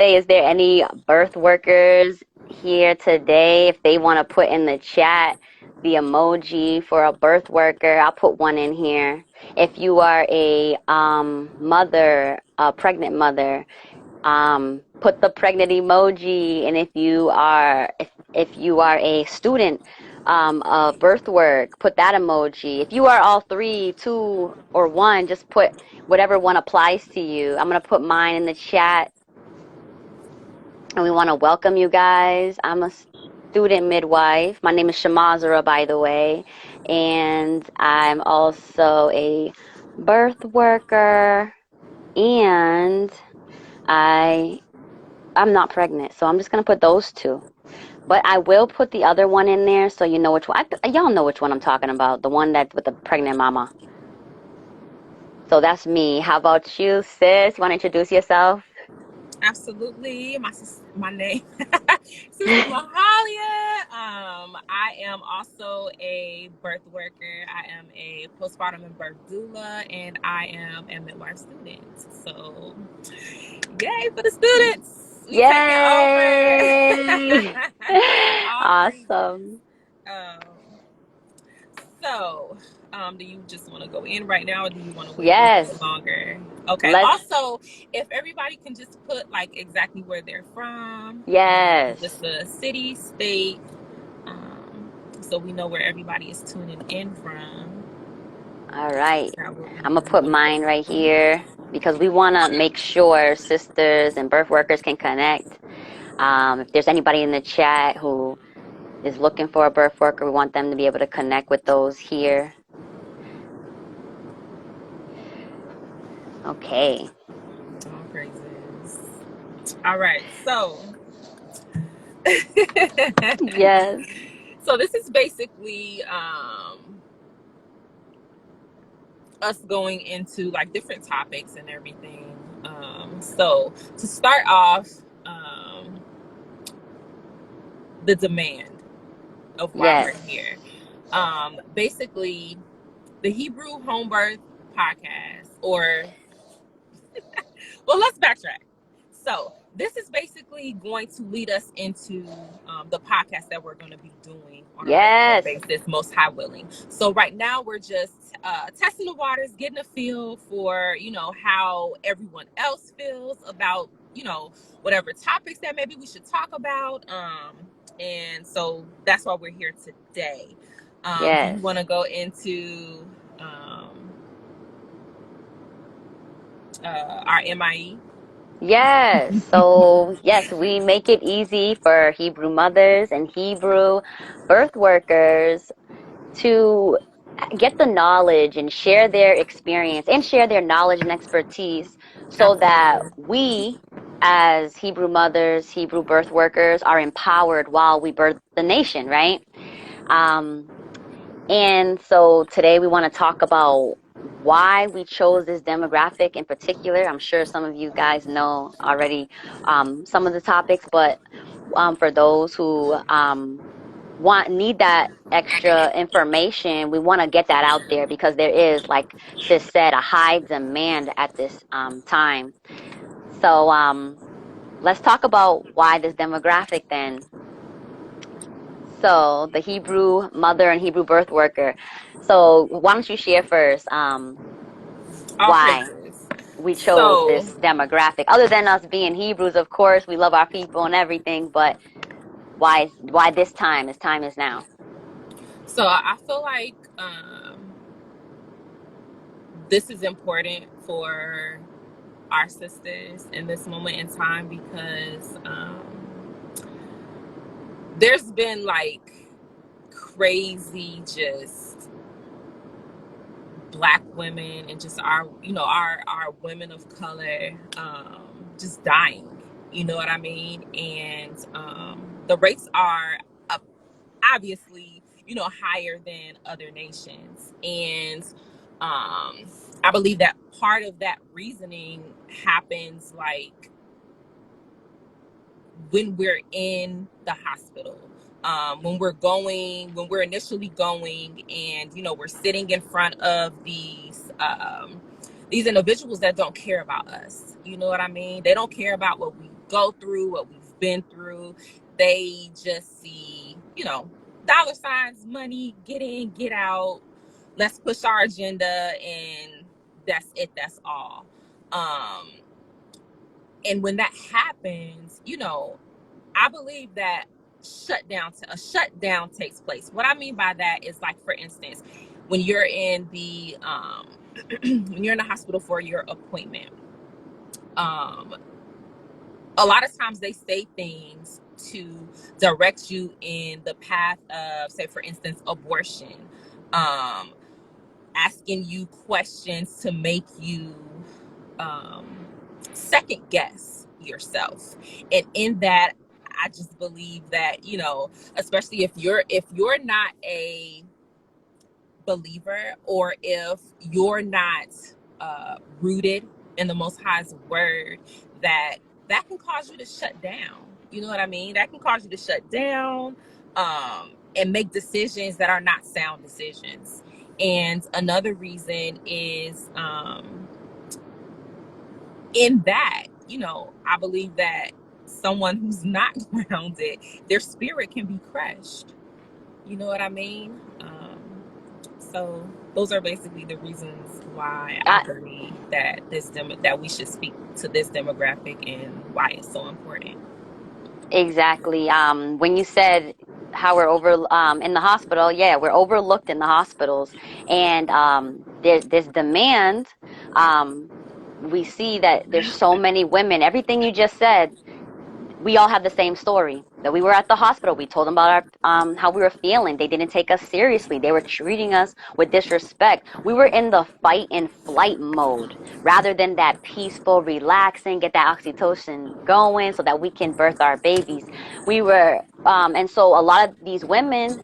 say, is there any birth workers here today? If they want to put in the chat the emoji for a birth worker, I'll put one in here. If you are a mother, a pregnant mother, put the pregnant emoji. And if you are a student of birth work, put that emoji. If you are all three, two, or one, just put whatever one applies to you. I'm gonna put mine in the chat. And we want to welcome you guys. I'm a student midwife. My name is Shamarzera, by the way. And I'm also a birth worker. And I'm not pregnant. So I'm just going to put those two. But I will put the other one in there so you know which one. Y'all know which one I'm talking about. The one that's with the pregnant mama. So that's me. How about you, sis? You want to introduce yourself? Absolutely. My name Sister MahaliYah. I am also a birth worker. I am a postpartum and birth doula, and I am a midwife student. So, yay for the students! We taking Yay! over. All praises. Awesome. Um, so, do you just want to go in right now, or do you want to wait a little Yes. bit longer? Okay. Let's. Also, if everybody can just put like exactly where they're from, Yes. just the city, state, so we know where everybody is tuning in from. All right. That would be I'm going to put mine right here because we want to make sure sisters and birth workers can connect. If there's anybody in the chat who is looking for a birth worker, we want them to be able to connect with those here. Okay. all praises. All right, so Yes. so this is basically us going into like different topics and everything. So to start off, the demand of why Yes. we're here. Basically, the Hebrew Home Birth podcast, or well, let's backtrack. So this is basically going to lead us into the podcast that we're going to be doing on a regular basis, most high willing. So right now we're just testing the waters, getting a feel for, how everyone else feels about, whatever topics that maybe we should talk about. And so that's why we're here today. Do you want to go into our MIE? Yes. So, yes, we make it easy for Hebrew mothers and Hebrew birth workers to get the knowledge and share their experience and share their knowledge and expertise so that we, as Hebrew mothers, Hebrew birth workers, are empowered while we birth the nation, right? And so today we want to talk about why we chose this demographic in particular. I'm sure some of you guys know already some of the topics, but for those who need that extra information, we want to get that out there because there is, like sis said, a high demand at this time. So let's talk about why this demographic then. So the Hebrew mother and Hebrew birth worker. So why don't you share first why we chose this demographic? Other than us being Hebrews, of course, we love our people and everything, but why this time? This time is now. So I feel like this is important for our sisters in this moment in time because there's been like crazy just Black women and just our women of color just dying, you know what I mean? And the rates are obviously higher than other nations, and I believe that part of that reasoning happens like when we're in the hospital, when we're initially going, and we're sitting in front of these individuals that don't care about us. You know what I mean? They don't care about what we go through, what we've been through. They just see, you know, dollar signs, money, get in, get out. Let's push our agenda, and that's it. That's all. And when that happens, you know, I believe that a shutdown takes place. What I mean by that is, like, for instance, when you're in the when you're in the hospital for your appointment, a lot of times they say things to direct you in the path of, say, for instance, abortion, asking you questions to make you second guess yourself. And in that, I just believe that, you know, especially if you're not a believer, or if you're not rooted in the Most High's word, that can cause you to shut down. You know what I mean? That can cause you to shut down, and make decisions that are not sound decisions. And another reason is, in that, you know, I believe that someone who's not grounded, their spirit can be crushed. You know what I mean? So those are basically the reasons why I believe that that we should speak to this demographic, and why it's so important. Exactly. When you said how we're over in the hospital, yeah, we're overlooked in the hospitals, and there's this demand. We see that there's so many women. Everything you just said, we all have the same story. That we were at the hospital. We told them about our how we were feeling. They didn't take us seriously. They were treating us with disrespect. We were in the fight and flight mode rather than that peaceful, relaxing, get that oxytocin going so that we can birth our babies. We were and so a lot of these women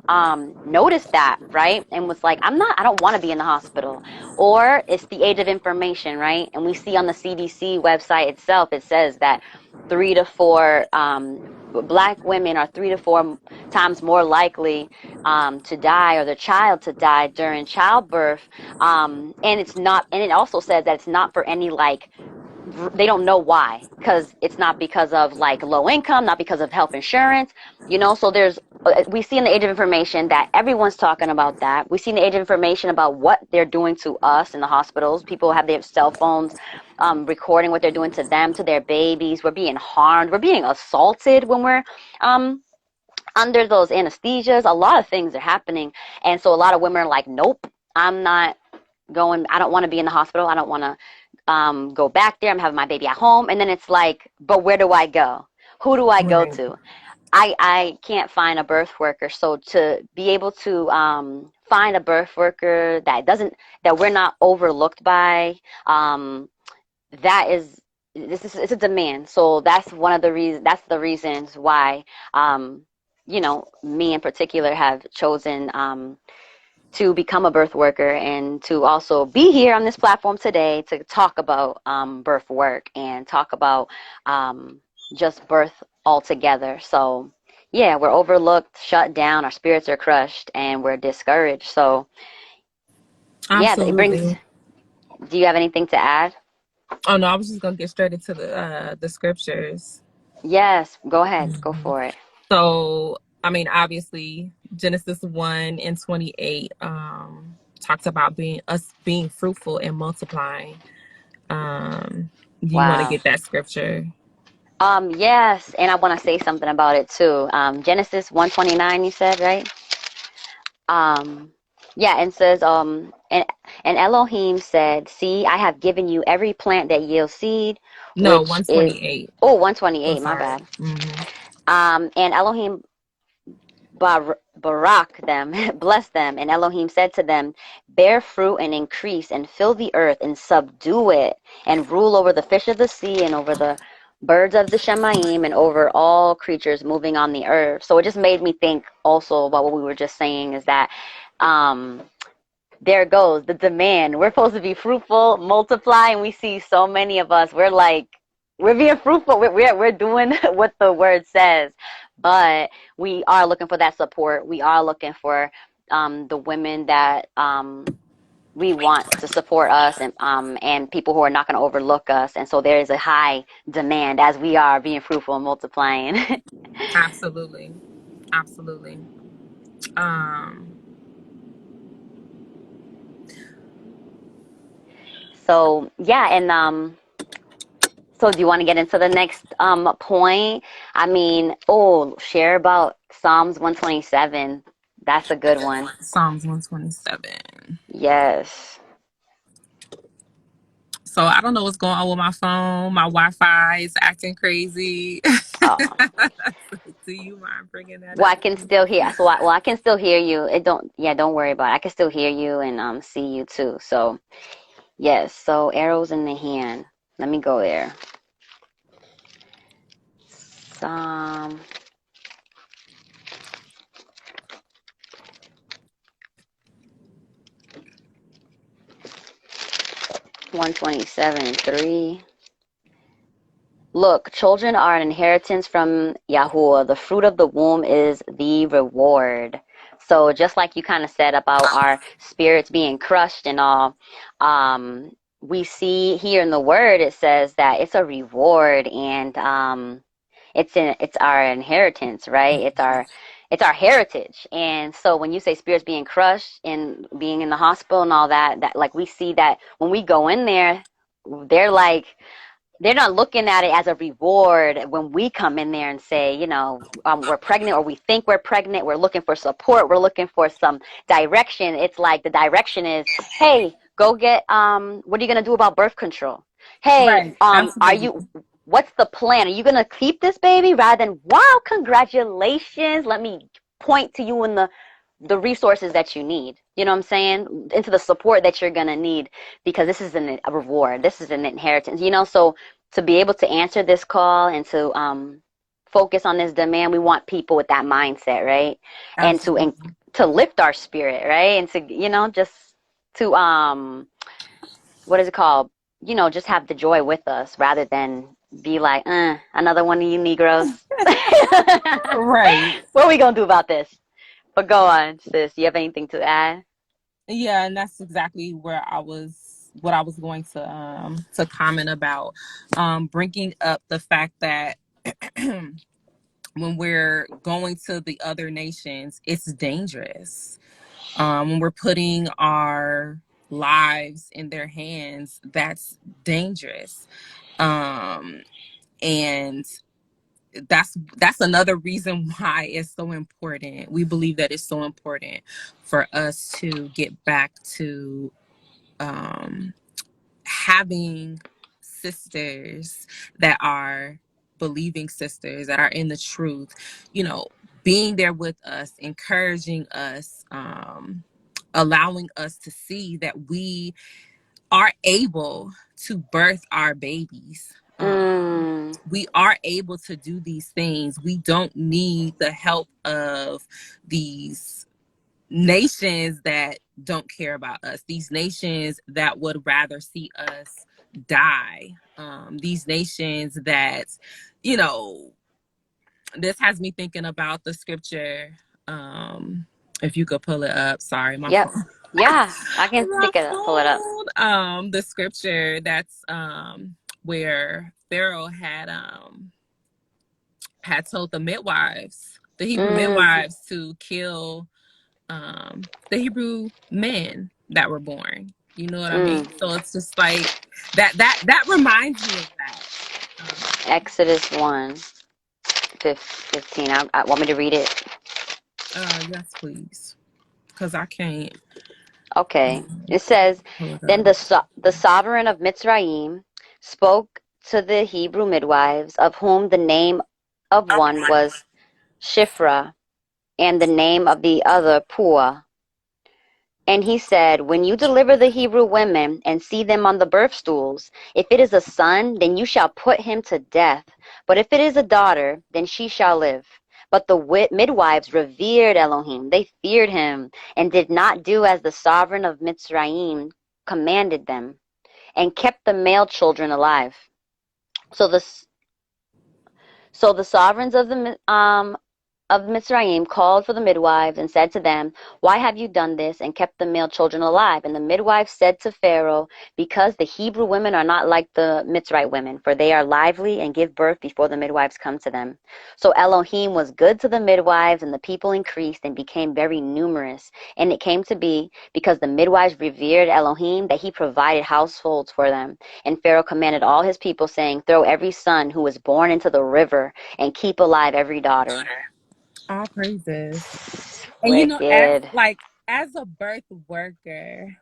noticed that, right? And was like, I don't want to be in the hospital. Or it's the age of information, right? And we see on the CDC website itself, it says that 3 to 4 Black women are 3 to 4 times more likely to die, or the child to die during childbirth. And it's not, and it also says that it's not for any, like, they don't know why, because it's not because of like low income, not because of health insurance, you know. So there's we see in the age of information that everyone's talking about that. We see in the age of information about what they're doing to us in the hospitals. People have their cell phones recording what they're doing to them, to their babies. We're being harmed, we're being assaulted when we're under those anesthesias. A lot of things are happening, and so a lot of women are like, nope, I'm not going, I don't want to be in the hospital, I don't want to go back there, I'm having my baby at home. And then it's like, but where do I go? Who do I go Right. to? I can't find a birth worker. So to be able to find a birth worker that we're not overlooked by, that is, it's a demand. So that's one of the reasons, that's the reasons why, you know, me in particular have chosen to become a birth worker, and to also be here on this platform today to talk about birth work and talk about just birth altogether. So yeah, we're overlooked, shut down, our spirits are crushed, and we're discouraged. So yeah, it brings, Absolutely. do you have anything to add? Oh no, I was just gonna get straight into the scriptures. Yes, go ahead, go for it. So, I mean, obviously, Genesis 1:28 talks about being fruitful and multiplying. Do you want to Wow. get that scripture? Yes, and I want to say something about it too. Genesis 1:29, you said, right? Um, yeah, and says, and Elohim said, see, I have given you every plant that yields seed, No, which is, 128. oh, I'm 128, my sorry. bad. And Elohim barak them, bless them, and Elohim said to them, bear fruit and increase and fill the earth and subdue it and rule over the fish of the sea and over the birds of the Shemaim and over all creatures moving on the earth. So it just made me think also about what we were just saying, is that um, there goes the demand. We're supposed to be fruitful, multiply, and we see so many of us, we're like, we're being fruitful. We're doing what the word says, but we are looking for that support. We are looking for the women that we want to support us and people who are not going to overlook us. And so there is a high demand as we are being fruitful and multiplying. Absolutely. Absolutely. Um, So yeah, and so do you want to get into the next point? I mean, share about Psalms 127. That's a good one. Psalms 127. Yes. So I don't know what's going on with my phone. My Wi-Fi is acting crazy. Oh. Do you mind bringing that Well, up? I can still hear. So I can still hear you. It don't. Yeah, don't worry about it. I can still hear you and see you too. So yes. So arrows in the hand. Let me go there. Psalm 127:3. Look, children are an inheritance from Yahuwah. The fruit of the womb is the reward. So just like you kind of said about our spirits being crushed and all, we see here in the word it says that it's a reward and it's our inheritance, right? It's our heritage. And so when you say spirits being crushed and being in the hospital and all that, that like we see that when we go in there, they're like they're not looking at it as a reward when we come in there and say, we're pregnant or we think we're pregnant. We're looking for support. We're looking for some direction. It's like the direction is, hey, go get, what are you going to do about birth control? Hey, Right. are you, Absolutely. what's the plan? Are you going to keep this baby rather than, wow, congratulations. Let me point to you in the resources that you need. You know what I'm saying? Into the support that you're going to need because this is a reward. This is an inheritance, so to be able to answer this call and to focus on this demand, we want people with that mindset, right? And Absolutely. to lift our spirit, right? And to, just to, what is it called? Just have the joy with us rather than be like, another one of you Negroes. Right. What are we going to do about this? But go on, sis. You have anything to add? Yeah, and that's exactly what I was going to comment about, bringing up the fact that when we're going to the other nations, it's dangerous. When we're putting our lives in their hands, that's dangerous. And that's another reason why it's so important. We believe that it's so important for us to get back to um, having sisters that are believing sisters that are in the truth, being there with us, encouraging us, allowing us to see that we are able to birth our babies. Mm, We are able to do these things. We don't need the help of these nations that don't care about us, these nations that would rather see us die, these nations that, you know, this has me thinking about the scripture. If you could pull it up, sorry, my yep. phone. Yeah, I can My pick it up, pull it up. phone. The scripture that's where Pharaoh had told the midwives, the Hebrew Mm, midwives, to kill the Hebrew men that were born. You know what I mean? mm. So it's just like that reminds me of that. Exodus 1, 15. I want me to read it. Yes, please, because I can't Okay. It says, pull it then up. the sovereign of Mitzrayim spoke to the Hebrew midwives, of whom the name of one was Shifra, and the name of the other Pua. And he said, when you deliver the Hebrew women and see them on the birth stools, if it is a son, then you shall put him to death. But if it is a daughter, then she shall live. But the midwives revered Elohim. They feared him and did not do as the sovereign of Mitzrayim commanded them, and kept the male children alive. So the sovereigns of the of Mitzrayim called for the midwives and said to them, "Why have you done this and kept the male children alive?" And the midwives said to Pharaoh, "Because the Hebrew women are not like the Mitzrayim women, for they are lively and give birth before the midwives come to them." So Elohim was good to the midwives, and the people increased and became very numerous. And it came to be, because the midwives revered Elohim, that he provided households for them. And Pharaoh commanded all his people, saying, "Throw every son who was born into the river, and keep alive every daughter." All praises. And Wicked. as a birth worker,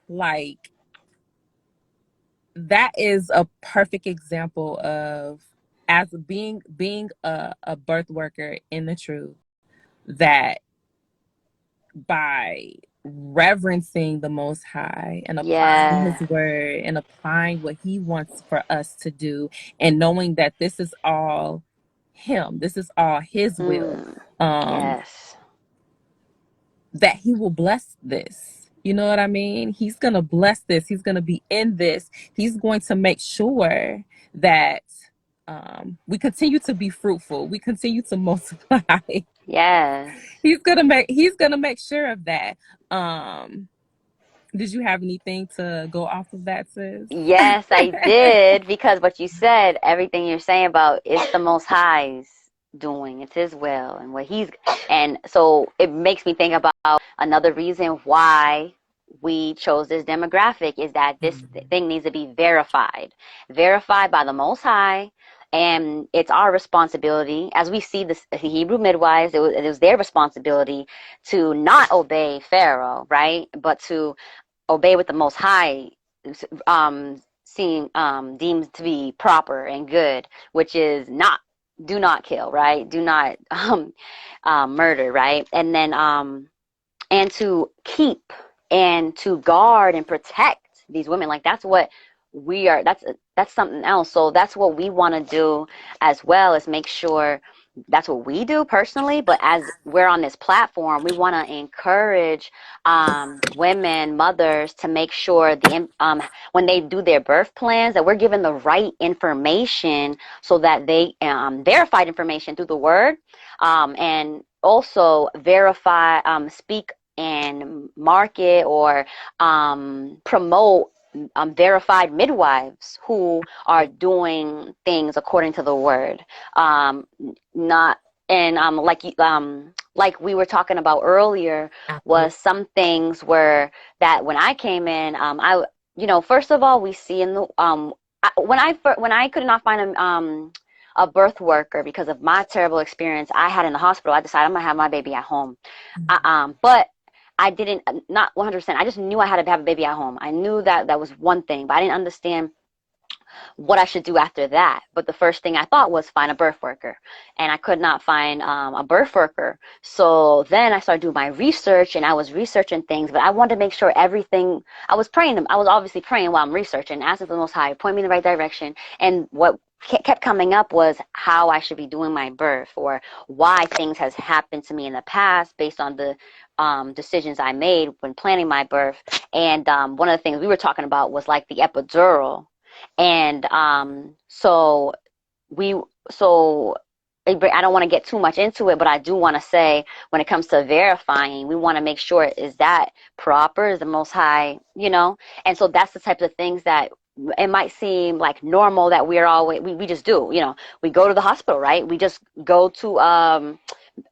that is a perfect example of, as being a birth worker in the truth, that by reverencing the Most High and applying Yeah. His word and applying what He wants for us to do, and knowing that this is all Him, this is all His will, Yes. that He will bless this. You know what I mean? He's going to bless this. He's going to be in this. He's going to make sure that we continue to be fruitful. We continue to multiply. Yes. He's gonna make sure of that. Did you have anything to go off of that, sis? Yes, I did, because what you said, everything you're saying about it's the Most High's doing, it's His will, and and so it makes me think about another reason why we chose this demographic is that this thing needs to be verified by the Most High, and it's our responsibility, as we see the Hebrew midwives, it was their responsibility to not obey Pharaoh, right, but to obey what the Most High deems to be proper and good, which is not do not kill, right? Do not murder, right? And then and to keep and to guard and protect these women, like that's what we are. That's something else. So that's what we want to do as well, is make sure that's what we do personally, but as we're on this platform, we want to encourage women, mothers, to make sure when they do their birth plans, that we're given the right information, so that they verified information through the word, and also verify, speak and market or promote verified midwives who are doing things according to the word. Not and like we were talking about earlier, Absolutely. was some things where that when I came in, first of all, we see in the when I could not find a birth worker because of my terrible experience I had in the hospital, I decided I'm gonna have my baby at home. But I didn't, not 100%. I just knew I had to have a baby at home. I knew that was one thing, but I didn't understand what I should do after that. But the first thing I thought was find a birth worker, and I could not find a birth worker. So then I started doing my research, and I was researching things, but I wanted to make sure everything. I was praying. I was obviously praying while I'm researching, asking for the Most High, point me in the right direction. And what kept coming up was how I should be doing my birth, or why things has happened to me in the past based on the decisions I made when planning my birth. And one of the things we were talking about was like the epidural. And we so I don't want to get too much into it, but I do want to say, when it comes to verifying, we want to make sure, is that proper, is the Most High, and so that's the types of things that it might seem like normal that we just do, we go to the hospital, right? We just go to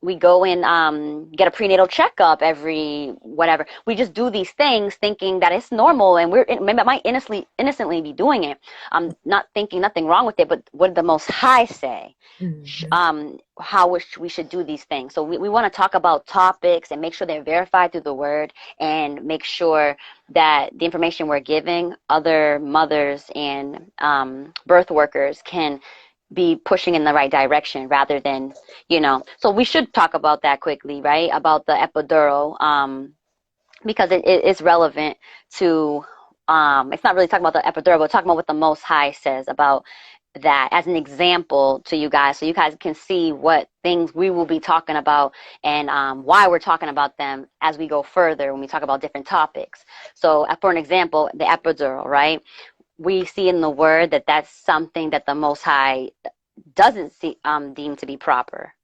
we go and get a prenatal checkup every whatever. We just do these things thinking that it's normal, and might innocently be doing it. Not thinking nothing wrong with it, but what did the Most High say? How we should do these things. So we want to talk about topics and make sure they're verified through the word, and make sure that the information we're giving other mothers and birth workers can be pushing in the right direction, rather than, so we should talk about that quickly, right? About the epidural, because it is relevant to, it's not really talking about the epidural, but talking about what the Most High says about that as an example to you guys, so you guys can see what things we will be talking about, and why we're talking about them as we go further when we talk about different topics. So for an example, the epidural, right? We see in the word that that's something that the Most High doesn't deem to be proper.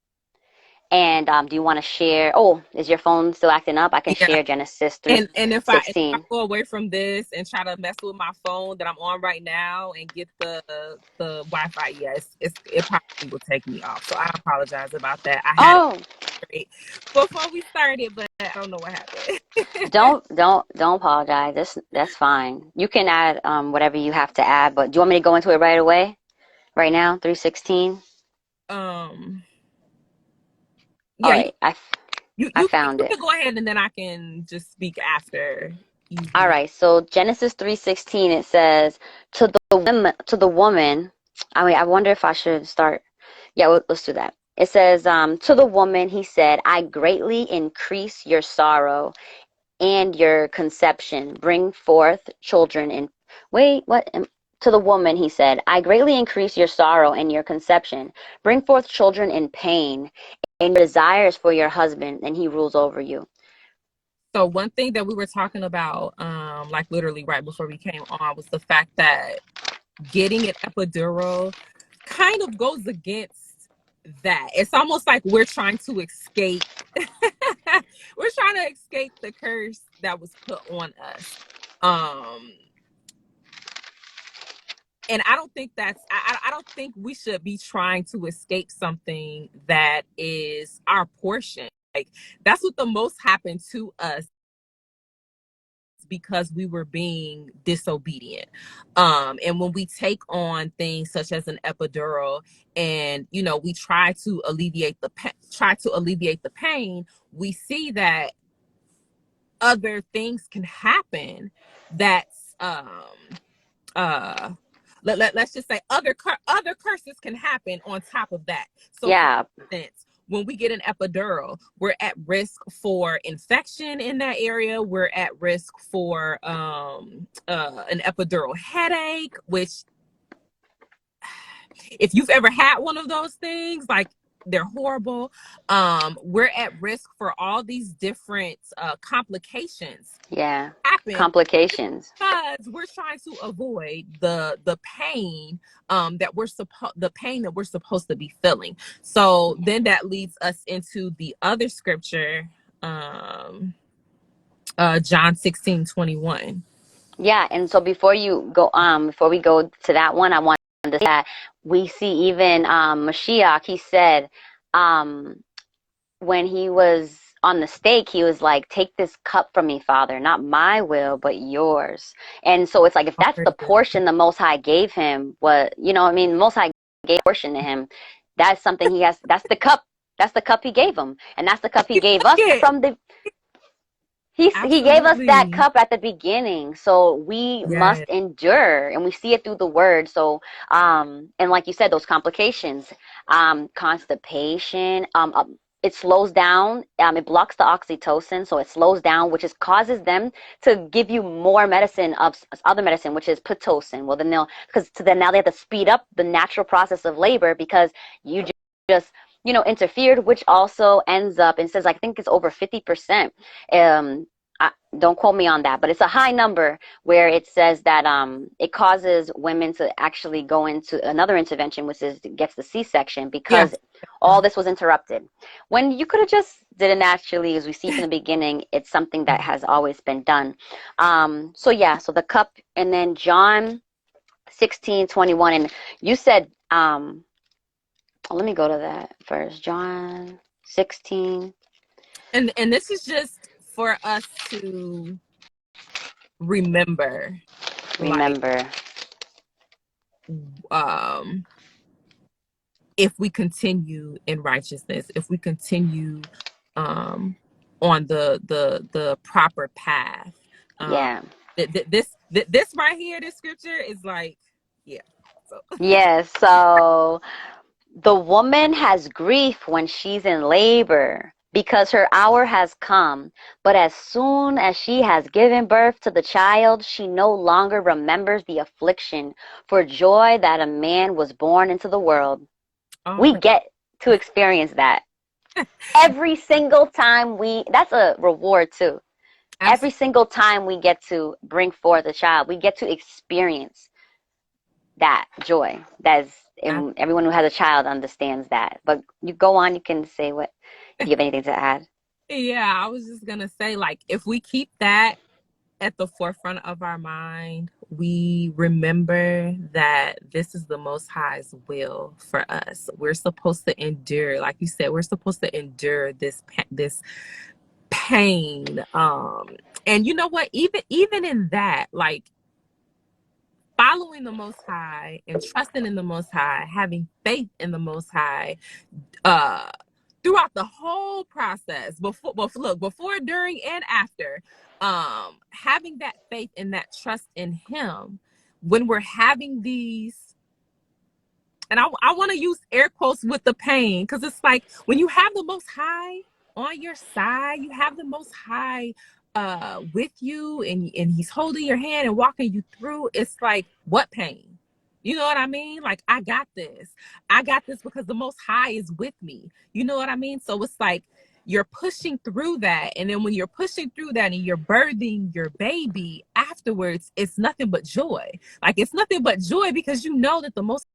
And do you want to share? Oh, is your phone still acting up? I can Yeah. share Genesis And if I 3:16. go away from this and try to mess with my phone that I'm on right now and get the Wi-Fi, yes, it probably will take me off. So I apologize about that. I had it Oh, straight before we started, but I don't know what happened. don't apologize. That's fine. You can add whatever you have to add, but do you want me to go into it right away? Right now, 3:16. um, All yeah, right, I found you it. can go ahead and then I can just speak after you All do. right, so Genesis 3:16 it says to the woman. I mean, I wonder if I should start. Yeah, let's do that. It says to the woman he said, "I greatly increase your sorrow and your conception. Bring forth children and wait, what? To the woman he said, "I greatly increase your sorrow and your conception. Bring forth children in pain, and your desires for your husband, and he rules over you." So one thing that we were talking about, like literally right before we came on, was the fact that getting an epidural kind of goes against that. It's almost like we're trying to escape. We're trying to escape the curse that was put on us. Um, and I don't think I don't think we should be trying to escape something that is our portion. Like that's what the most happened to us because we were being disobedient. And when we take on things such as an epidural and we try to alleviate the pain, we see that other things can happen that's uh let's just say other curses can happen on top of that. So for Yeah, instance, when we get an epidural, we're at risk for infection in that area. We're at risk for an epidural headache, which if you've ever had one of those things, like they're horrible. We're at risk for all these different complications yeah, happen complications. because we're trying to avoid the pain the pain that we're supposed to be feeling. So then that leads us into the other scripture, John 16:21. Yeah, and so before we go to that one, I want to say that we see even Mashiach. He said, um, when he was on the stake, he was like, "Take this cup from me, Father, not my will, but yours." And so it's like if that's the portion the Most High gave him, what I mean, the Most High gave a portion to him. That's something he has. That's the cup. That's the cup he gave him, and that's the cup he gave us Yeah, from the he gave us that absolutely. cup at the beginning, so we must Yes. endure, and we see it through the word. So, and like you said, those complications, constipation, it slows down. It blocks the oxytocin, so it slows down, which is causes them to give you more medicine of other medicine, which is pitocin. Well, then then now they have to speed up the natural process of labor because you just interfered, which also ends up and says I think it's over 50%. Don't quote me on that, but it's a high number where it says that it causes women to actually go into another intervention, which is gets the C-section Yeah. because all this was interrupted. When you could have just did it naturally, as we see from the beginning, it's something that has always been done. So yeah, so the cup, and then John 16:21, and you said, let me go to that first. John 16. And this is just for us to remember, like, Remember. um if we continue in righteousness, if we continue um on the proper path, um Yeah. this right here, this scripture is like, yeah. So Yes, so the woman has grief when she's in labor because her hour has come. But as soon as she has given birth to the child, she no longer remembers the affliction for joy that a man was born into the world. all We right. get to experience that every single time that's a reward too. Every Absolutely. single time we get to bring forth a child, we get to experience that joy. That's, I, and everyone who has a child understands that. But you go on, you can say what, if you have anything to add. yeah, I was just gonna say, like, if we keep that at the forefront of our mind, we remember that this is the Most High's will for us. We're supposed to endure, like you said, we're supposed to endure this pain. And you know what? Even in that, like, following the Most High and trusting in the Most High, having faith in the Most High, uh, throughout the whole process, before, during, and after, having that faith and that trust in Him, when we're having these, and I want to use air quotes with the pain, because it's like when you have the Most High on your side, you have the Most High with you, and He's holding your hand and walking you through. It's like, what pain? You know what I mean? Like, I got this. I got this because the Most High is with me. You know what I mean? So it's like you're pushing through that, and then when you're pushing through that and you're birthing your baby afterwards, it's nothing but joy. Like, it's nothing but joy because you know that the Most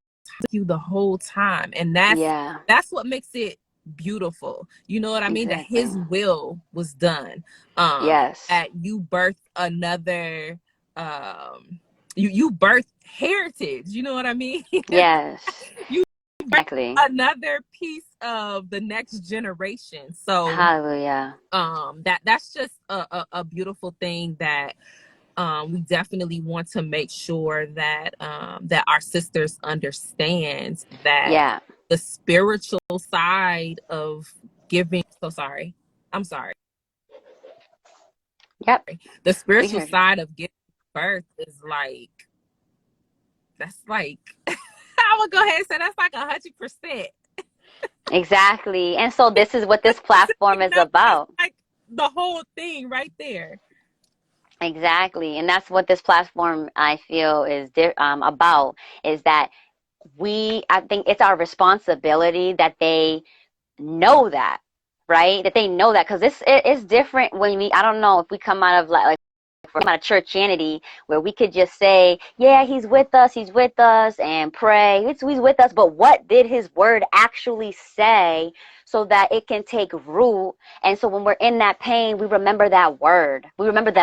you the whole time, and Yeah, that's what makes it beautiful. You know what I mean? That exactly. His will was done. Yes. That you birthed another, you birthed heritage. You know what I mean? Yes. You Exactly. another piece of the next generation. So Hallelujah. that's just a beautiful thing that we definitely want to make sure that that our sisters understand that Yeah. the spiritual side of giving. So sorry, I'm sorry. Yep. The We spiritual heard you. side of giving birth is like, that's like I would go ahead and say that's like 100%. Exactly. And so this is what this platform You is know, that's about. like the whole thing right there. Exactly. And that's what this platform, I feel, is about, is that I think it's our responsibility that they know that, right? That they know that, because it's different when I don't know if we come out of like from out of churchianity where we could just say, yeah, he's with us, and pray. He's with us. But what did his word actually say so that it can take root? And so when we're in that pain, we remember that word. We remember that